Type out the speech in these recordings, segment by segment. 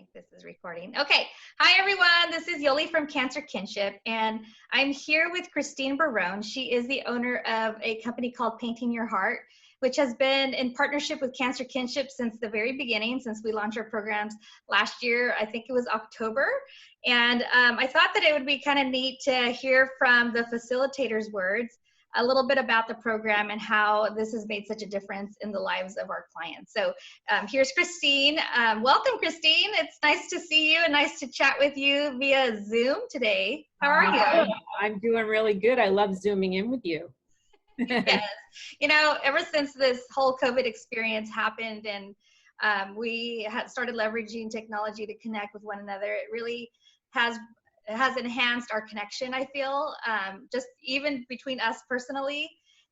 think this is recording. Okay. Hi, everyone. This is Yoli from Cancer Kinship, and I'm here with Christine Barone. She is the owner of a company called Painting Your Heart, which has been in partnership with Cancer Kinship since the very beginning, since we launched our programs last year. I think it was October. And I thought that it would be kind of neat to hear from the facilitator's words a little bit about the program and how this has made such a difference in the lives of our clients. So here's Christine. Welcome, Christine. It's nice to see you and nice to chat with you via Zoom today. How are you? I'm doing really good. I love Zooming in with you. Yes. You know, ever since this whole COVID experience happened and we had started leveraging technology to connect with one another, it really has enhanced our connection, I feel, just even between us personally.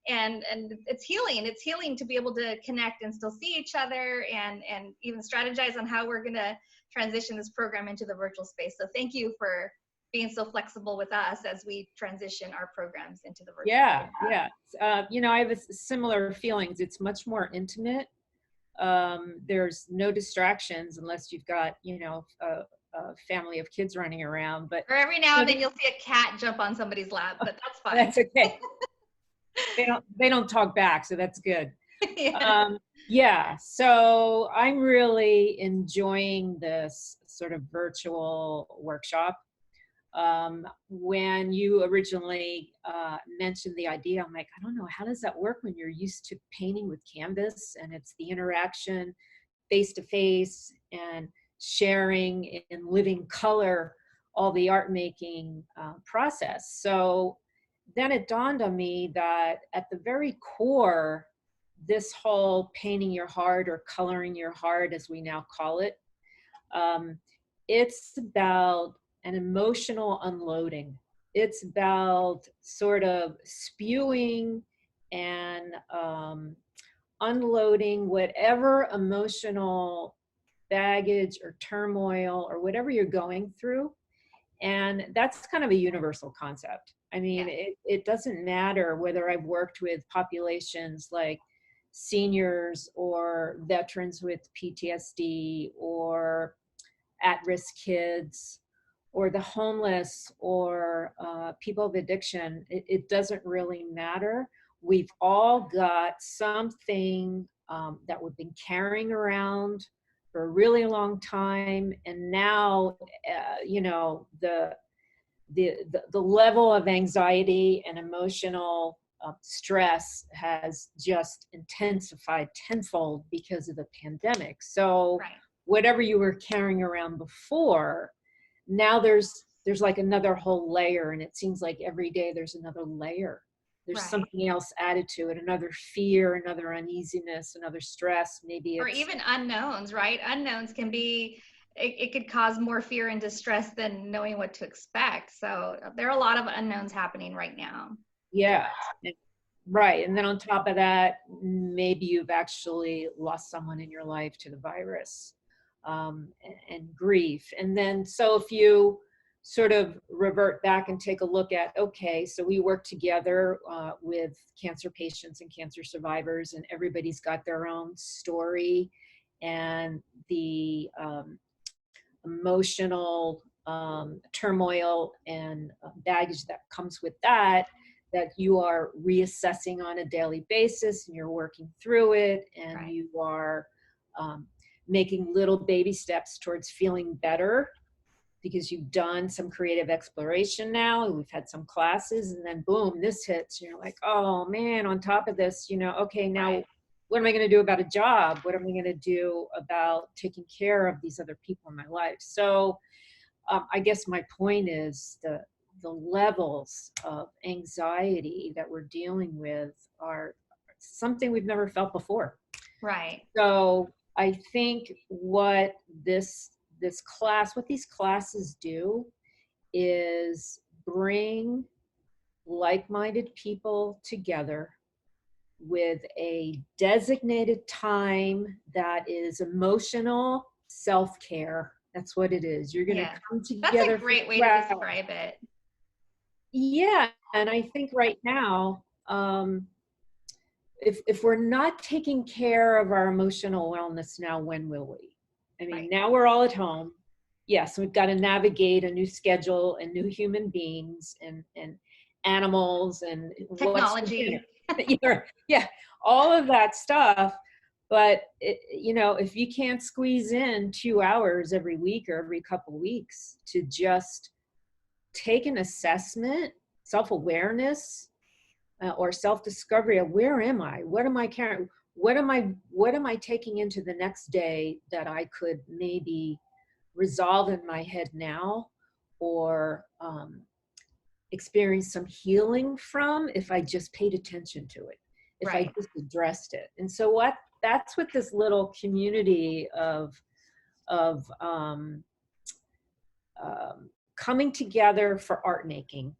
And it's healing. It's healing to be able to connect and still see each other and even strategize on how we're going to transition this program into the virtual space. So thank you for being so flexible with us as we transition our programs into the virtual space. Yeah. You know, I have similar feelings. It's much more intimate. There's no distractions unless you've got, you know, a family of kids running around, but or every now and then you'll see a cat jump on somebody's lap, but that's fine. That's okay. they don't talk back, so that's good. Yeah. So I'm really enjoying this sort of virtual workshop. When you originally mentioned the idea, I'm like, I don't know, how does that work when you're used to painting with canvas and it's the interaction face to face and sharing in living color all the art making process. So then it dawned on me that at the very core, this whole painting your heart or coloring your heart, as we now call it, it's about an emotional unloading. It's about sort of spewing and unloading whatever emotional baggage or turmoil or whatever you're going through. And that's kind of a universal concept. I mean, it doesn't matter whether I've worked with populations like seniors or veterans with PTSD or at-risk kids or the homeless or people of addiction. It doesn't really matter. We've all got something that we've been carrying around for a really long time, and now you know, the level of anxiety and emotional stress has just intensified tenfold because of the pandemic. So whatever you were carrying around before, now there's like another whole layer, and it seems like every day there's another layer. There's something else added to it, another fear, another uneasiness, another stress, maybe it's, or even unknowns, right? Unknowns can be, it could cause more fear and distress than knowing what to expect. So there are a lot of unknowns happening right now. Yeah, right. And then on top of that, maybe you've actually lost someone in your life to the virus, and grief. And then, so if you sort of revert back and take a look at, okay, so we work together with cancer patients and cancer survivors, and everybody's got their own story and the emotional turmoil and baggage that comes with that you are reassessing on a daily basis, and you're working through it, and you are making little baby steps towards feeling better because you've done some creative exploration now, and we've had some classes, and then boom, this hits, and you're like, oh man, on top of this, you know, okay, now what am I going to do about a job? What am I going to do about taking care of these other people in my life? So I guess my point is the levels of anxiety that we're dealing with are something we've never felt before. Right. So I think what these classes do is bring like-minded people together with a designated time that is emotional self-care. That's what it is. You're going to come together. That's a great way to describe it. Yeah, and I think right now, if we're not taking care of our emotional wellness now, when will we? I mean, now we're all at home. yes, we've got to navigate a new schedule and new human beings and animals and what's for Technology. dinner. Yeah, all of that stuff. But if you can't squeeze in 2 hours every week or every couple weeks to just take an assessment, self-awareness, or self-discovery of where am I? What am I carrying? What am I taking into the next day that I could maybe resolve in my head now, or experience some healing from if I just paid attention to it, if I Right. just addressed it. And so that's what this little community of coming together for art making.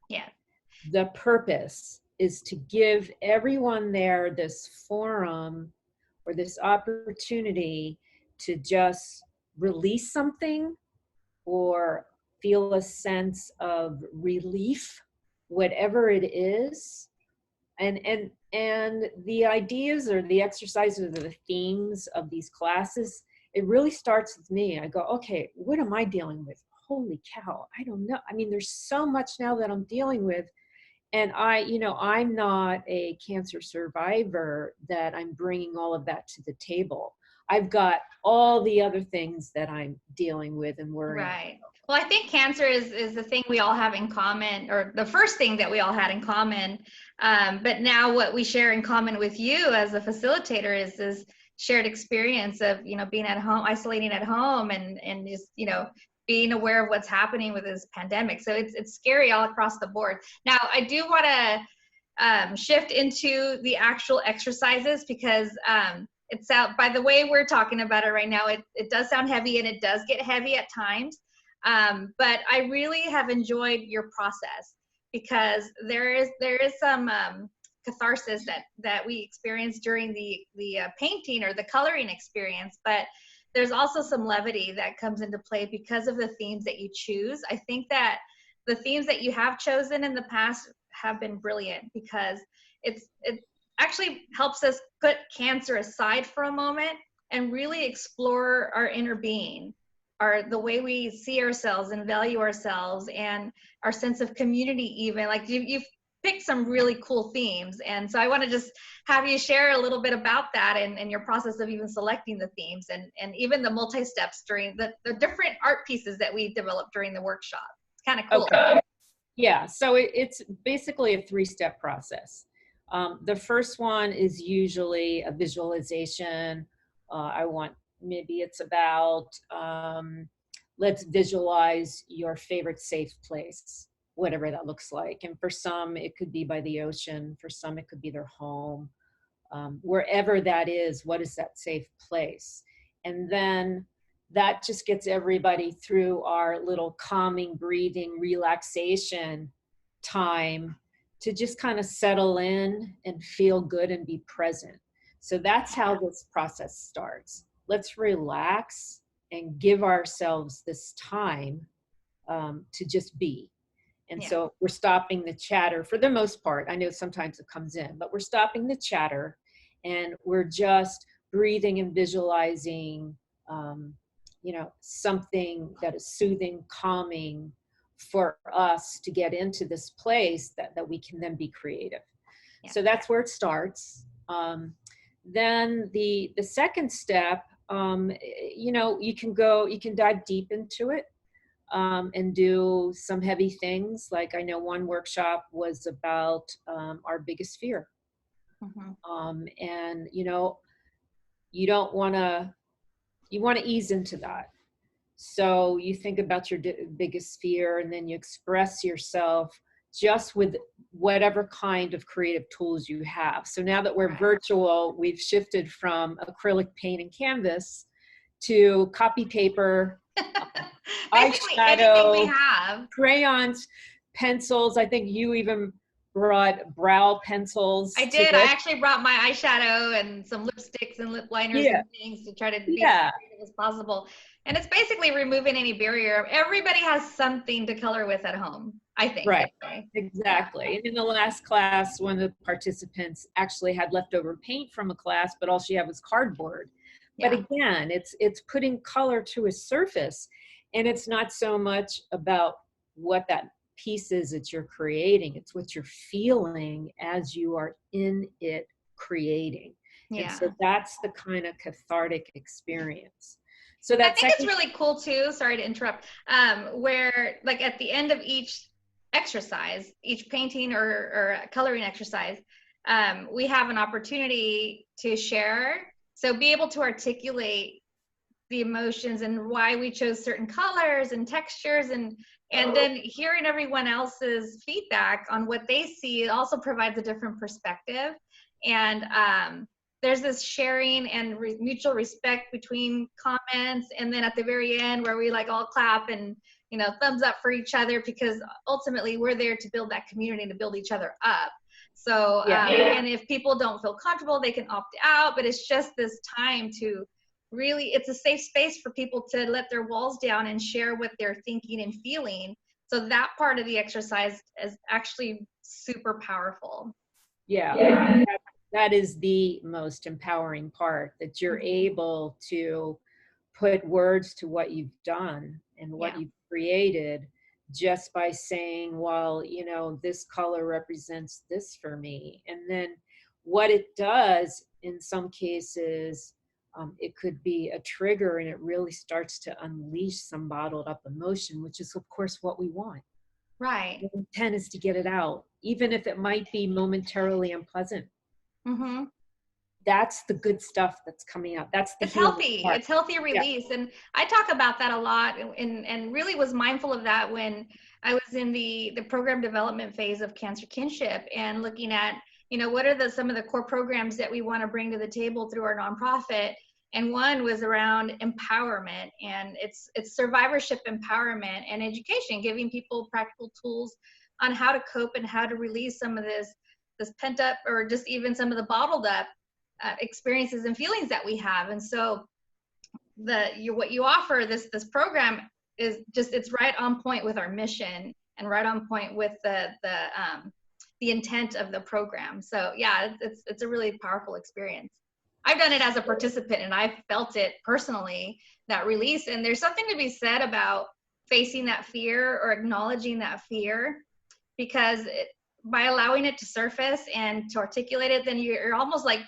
Yeah. The purpose is to give everyone there this forum or this opportunity to just release something or feel a sense of relief, whatever it is. And the ideas or the exercises or the themes of these classes, it really starts with me. I go, okay, what am I dealing with? Holy cow, I don't know. I mean, there's so much now that I'm dealing with. And I'm not a cancer survivor that I'm bringing all of that to the table. I've got all the other things that I'm dealing with and worrying. Right. Well, I think cancer is the thing we all have in common, or the first thing that we all had in common. But now what we share in common with you as a facilitator is this shared experience of, being at home, isolating at home, and just, being aware of what's happening with this pandemic. So it's scary all across the board. Now, I do want to shift into the actual exercises, because it's out, by the way we're talking about it right now, it does sound heavy, and it does get heavy at times. But I really have enjoyed your process, because there is some catharsis that we experience during the painting or the coloring experience, but there's also some levity that comes into play because of the themes that you choose. I think that the themes that you have chosen in the past have been brilliant, because it actually helps us put cancer aside for a moment and really explore our inner being, the way we see ourselves and value ourselves, and our sense of community. Even like you've picked some really cool themes, and so I want to just have you share a little bit about that, and your process of even selecting the themes, and even the multi-steps during the different art pieces that we developed during the workshop. It's kind of cool. Okay. Yeah, so it's basically a 3-step process. The first one is usually a visualization. Maybe it's about, let's visualize your favorite safe place, whatever that looks like. And for some, it could be by the ocean. For some, it could be their home. Wherever that is, what is that safe place? And then that just gets everybody through our little calming, breathing, relaxation time to just kind of settle in and feel good and be present. So that's how this process starts. Let's relax and give ourselves this time to just be. And so we're stopping the chatter for the most part. I know sometimes it comes in, but we're stopping the chatter, and we're just breathing and visualizing, something that is soothing, calming for us to get into this place that we can then be creative. Yeah. So that's where it starts. Then the second step, you can dive deep into it. And do some heavy things. Like I know one workshop was about our biggest fear. Mm-hmm. And you want to ease into that. So you think about your biggest fear, and then you express yourself just with whatever kind of creative tools you have. So now that we're virtual, we've shifted from acrylic paint and canvas to copy paper, eyeshadow, we have, crayons, pencils. I think you even brought brow pencils. I did. I actually brought my eyeshadow and some lipsticks and lip liners and things to try to be as creative as possible. And it's basically removing any barrier. Everybody has something to color with at home, I think. Right. Exactly. And in the last class, one of the participants actually had leftover paint from a class, but all she had was cardboard. But again, it's putting color to a surface. And it's not so much about what that piece is that you're creating, it's what you're feeling as you are in it creating. And so Yeah. that's the kind of cathartic experience. So I that think it's second, really cool too, sorry to interrupt, where like at the end of each exercise, each painting or coloring exercise, we have an opportunity to share. So be able to articulate the emotions and why we chose certain colors and textures, and then hearing everyone else's feedback on what they see, it also provides a different perspective. And there's this sharing and mutual respect between comments, and then at the very end where we like all clap and thumbs up for each other, because ultimately we're there to build that community and to build each other up. So and if people don't feel comfortable, they can opt out, but it's just this time to really, it's a safe space for people to let their walls down and share what they're thinking and feeling. So that part of the exercise is actually super powerful. yeah, that is the most empowering part, that you're able to put words to what you've done and what you've created just by saying, well, this color represents this for me. And then what it does in some cases, it could be a trigger, and it really starts to unleash some bottled up emotion, which is of course what we want. Right. The intent is to get it out, even if it might be momentarily unpleasant. Mm-hmm. That's the good stuff that's coming out. That's the It's healing healthy. part. It's healthy Yeah. release. And I talk about that a lot, and really was mindful of that when I was in the program development phase of Cancer Kinship, and looking at, what are some of the core programs that we want to bring to the table through our nonprofit. And one was around empowerment, and it's survivorship empowerment and education, giving people practical tools on how to cope and how to release some of this pent up, or just even some of the bottled up experiences and feelings that we have. And so what you offer, this program, is just, it's right on point with our mission and right on point with the intent of the program. So yeah, it's a really powerful experience. I've done it as a participant, and I've felt it personally, that release. And there's something to be said about facing that fear or acknowledging that fear, because by allowing it to surface and to articulate it, then you're almost like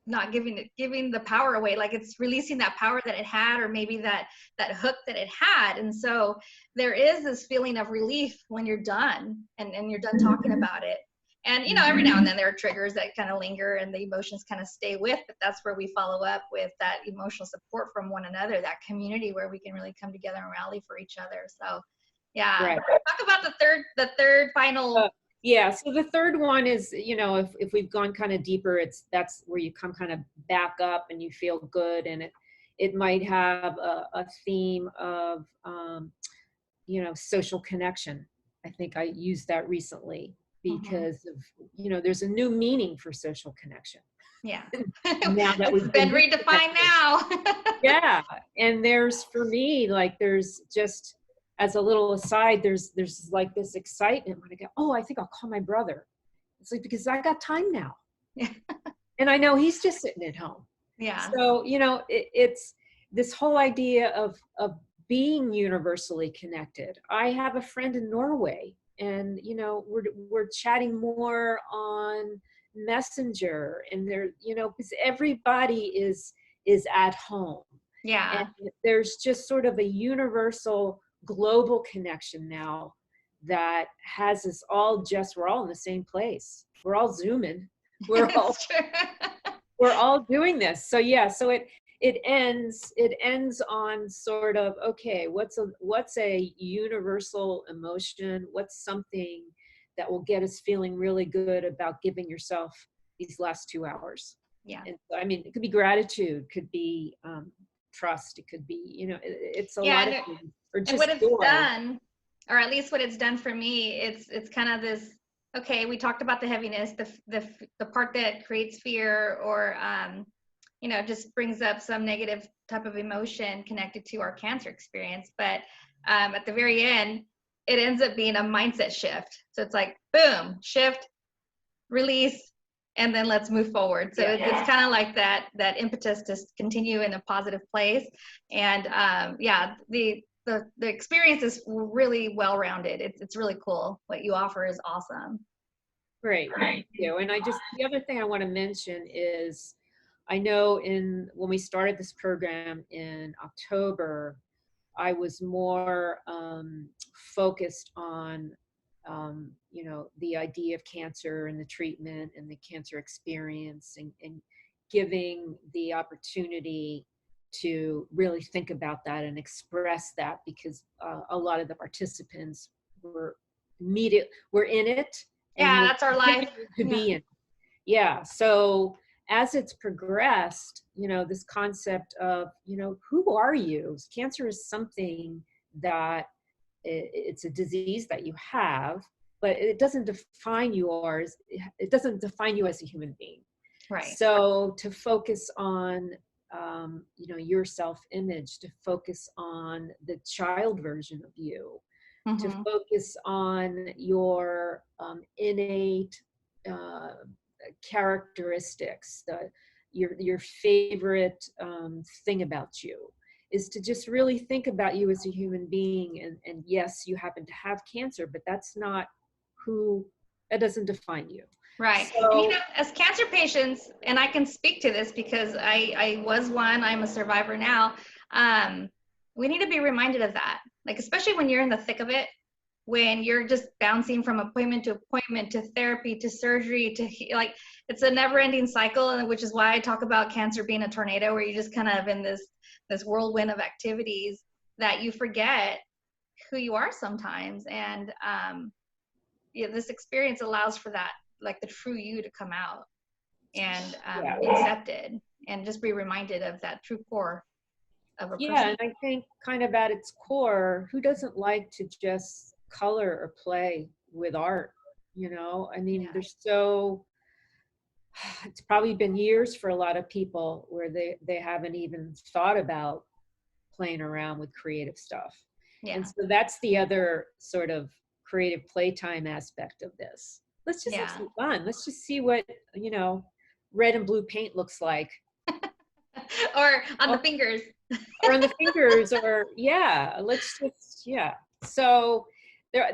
not giving the power away, like it's releasing that power that it had, or maybe that hook that it had. And so there is this feeling of relief when you're done, and you're done talking about it. And every now and then there are triggers that kind of linger and the emotions kind of stay with, but that's where we follow up with that emotional support from one another, that community where we can really come together and rally for each other. So yeah. Right. Talk about the third final. Yeah. So the third one is, if we've gone kind of deeper, that's where you come kind of back up and you feel good. And it might have a theme of, social connection. I think I used that recently because of, there's a new meaning for social connection. Yeah. Now that It's we've been redefined now. Yeah. And there's just, as a little aside, there's like this excitement when I go, oh, I think I'll call my brother. It's like, because I got time now. Yeah. And I know he's just sitting at home. Yeah. So, it's this whole idea of being universally connected. I have a friend in Norway, and, we're chatting more on Messenger, and because everybody is at home. Yeah. And there's just sort of a universal global connection now that has us all we're all in the same place. We're all Zooming. We're all doing this. So yeah, so it ends on sort of, okay, what's a universal emotion? What's something that will get us feeling really good about giving yourself these last 2 hours? Yeah. And so, I mean, it could be gratitude, could be trust, it could be, it's a lot of things. Or just and what it's joy. done, or at least what it's done for me, it's kind of this, okay, we talked about the heaviness, the part that creates fear, or just brings up some negative type of emotion connected to our cancer experience. But at the very end, it ends up being a mindset shift. So it's like, boom, shift, release, and then let's move forward. So it's kind of like that impetus to continue in a positive place. And the experience is really well-rounded. It's really cool. What you offer is awesome. Great, thank you. And the other thing I want to mention is, I know when we started this program in October, I was more focused on, the idea of cancer and the treatment and the cancer experience, and giving the opportunity to really think about that and express that, because a lot of the participants were were in it and Yeah, were that's our life. continuing to be in it. Yeah. So as it's progressed, this concept of, who are you? Cancer is something that it's a disease that you have, but it doesn't define it doesn't define you as a human being. Right. So to focus on, your self-image, to focus on the child version of you, to Mm-hmm. focus on your innate uh, characteristics, your favorite thing about you, is to just really think about you as a human being. And yes, you happen to have cancer, but that doesn't define you. Right. And So as cancer patients, and I can speak to this because I was one, I'm a survivor now. We need to be reminded of that. Like, especially when you're in the thick of it, when you're just bouncing from appointment to therapy to surgery like, it's a never ending cycle. And which is why I talk about cancer being a tornado, where you're just kind of in this whirlwind of activities that you forget who you are sometimes. And this experience allows for that, like the true you to come out and be accepted, and just be reminded of that true core of a person. And I think kind of at its core, who doesn't like to just color or play with art? I mean, it's probably been years for a lot of people where they haven't even thought about playing around with creative stuff. Yeah. And so that's the other sort of creative playtime aspect of this. Let's just have some fun. Let's just see what, red and blue paint looks like. Or on the fingers. Or on the fingers, or So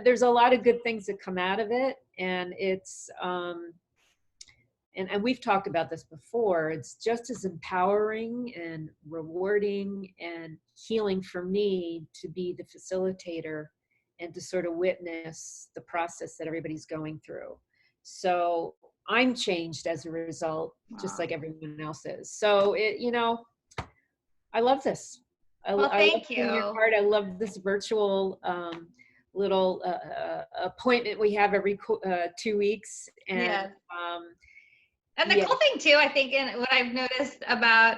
there's a lot of good things that come out of it. And it's, and we've talked about this before, it's just as empowering and rewarding and healing for me to be the facilitator and to sort of witness the process that everybody's going through. So I'm changed as a result, just like everyone else is. So I love this. Thank you. I love this virtual little appointment we have every 2 weeks. And and the cool thing too, I think, and what I've noticed about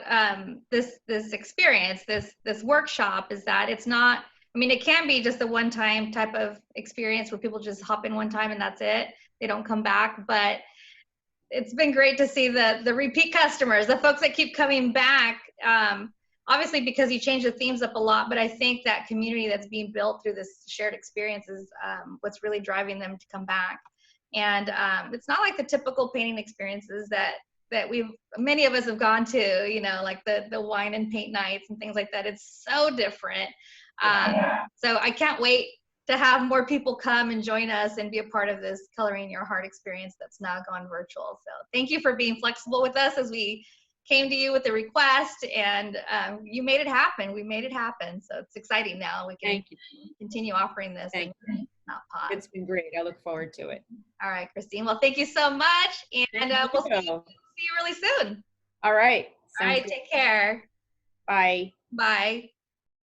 this experience, this workshop, is that it's not, I mean, it can be just a one-time type of experience where people just hop in one time and that's it. They don't come back. But it's been great to see the repeat customers, the folks that keep coming back. Obviously, because you change the themes up a lot, but I think that community that's being built through this shared experience is what's really driving them to come back. And it's not like the typical painting experiences that many of us have gone to, like the wine and paint nights and things like that. It's so different. So I can't wait to have more people come and join us and be a part of this Coloring Your Heart experience that's now gone virtual. So thank you for being flexible with us as we came to you with the request, and you made it happen. We made it happen. So it's exciting now. We can continue offering this and not pause. It's been great. I look forward to it. All right, Christine. Well, thank you so much. And we'll see you really soon. All right. All right. Take care. Bye. Bye.